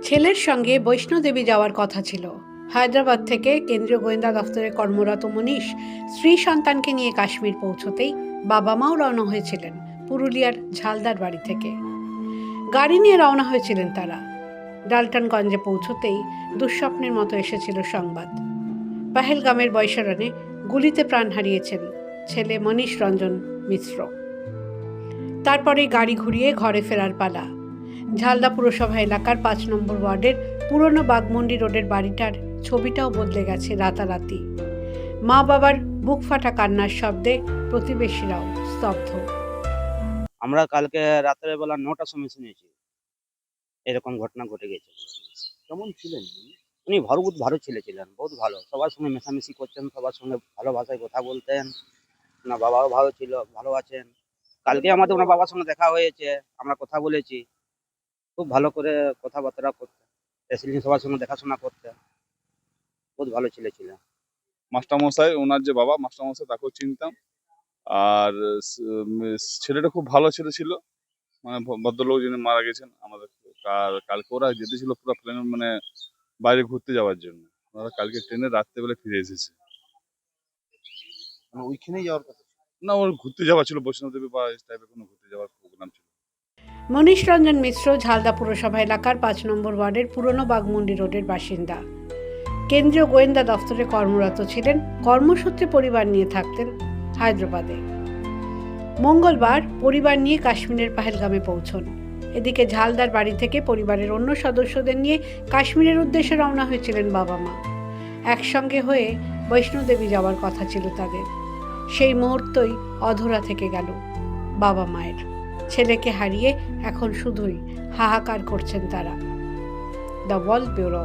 ছেলের সঙ্গে বৈষ্ণোদেবী যাওয়ার কথা ছিল। হায়দ্রাবাদ থেকে কেন্দ্রীয় গোয়েন্দা দফতরে কর্মরত মনীষ স্ত্রী সন্তানকে নিয়ে কাশ্মীর পৌঁছতেই বাবা মাও রওনা হয়েছিলেন পুরুলিয়ার ঝালদার বাড়ি থেকে। গাড়ি নিয়ে রওনা হয়েছিলেন তারা। ডালটনগঞ্জে পৌঁছতেই দুঃস্বপ্নের মতো এসেছিল সংবাদ। পাহেলগামের বৈশারণে গুলিতে প্রাণ হারিয়েছেন ছেলে মনীষ রঞ্জন মিশ্র। তারপরেই গাড়ি ঘুরিয়ে ঘরে ফেরার পালা। ঝালদা পুরসভা এলাকার ৫ নম্বর ওয়ার্ডের পুরনো বাগমন্ডি রোডের বাড়িটার ছবিটাও বদলে গেছে রাতারাতি। মা বাবার বুক ফাটা কান্নার শব্দে প্রতিবেশীরাও স্তব্ধ। আমরা কালকে রাতের বেলা ৯টার সময় শুনেছি এরকম ঘটনা ঘটে গেছে। কেমন ছিলেন উনি? উনি ভালো ছেলে ছিলেন, বহুত ভালো, সবার সঙ্গে মেশামেশি করতেন, সবার সঙ্গে ভালো ভাষায় কথা বলতেন। না বাবাও ভালো ছিল, ভালো আছেন। কালকে আমাদের ওনার বাবার সঙ্গে দেখা হয়েছে, আমরা কথা বলেছি, খুব ভালো করে কথাবার্তা করতেন, প্রেসিডেন্ট সবার সঙ্গে দেখাশোনা করতেন, বহুত ভালো ছেলে ছিলেন। মাস্টারমশাই, ওনার যে বাবা মাস্টারমশাই, তাকেও চিনতাম। আর ছেলেটা খুব ভালো ছেলে ছিল, মানে ভদ্রলোক যিনি মারা গেছেন আমাদের। কালকে ওরা যেতেছিল পুরো প্লেন, মানে বাইরে ঘুরতে যাওয়ার জন্য। ওরা কালকে ট্রেনে রাত্রেবেলা ফিরে এসেছে। মানে ওইখানেই যাওয়ার কথা ছিল? না, ওর ঘুরতে যাওয়া ছিল, বৈষ্ণোদেবী বা এই টাইপের কোনো ঘুরতে যাওয়ার প্রোগ্রাম ছিল। মনীষ রঞ্জন মিশ্র ঝালদা পুরসভা এলাকার ৫ নম্বর ওয়ার্ডের পুরনো বাগমন্ডি রোডের বাসিন্দা। কেন্দ্রীয় গোয়েন্দা দফতরে কর্মরত ছিলেন, কর্মসূত্রে পরিবার নিয়ে থাকতেন হায়দ্রাবাদে। মঙ্গলবার পরিবার নিয়ে কাশ্মীরের পাহেলগামে পৌঁছন। এদিকে ঝালদার বাড়ি থেকে পরিবারের অন্য সদস্যদের নিয়ে কাশ্মীরের উদ্দেশ্যে রওনা হয়েছিলেন বাবা মা। একসঙ্গে হয়ে বৈষ্ণোদেবী যাওয়ার কথা ছিল তাদের। সেই মুহূর্তই অধরা থেকে গেল বাবা মায়ের। ছেলেকে হারিয়ে এখন শুধুই হাহাকার করছেন তারা। The world bureau.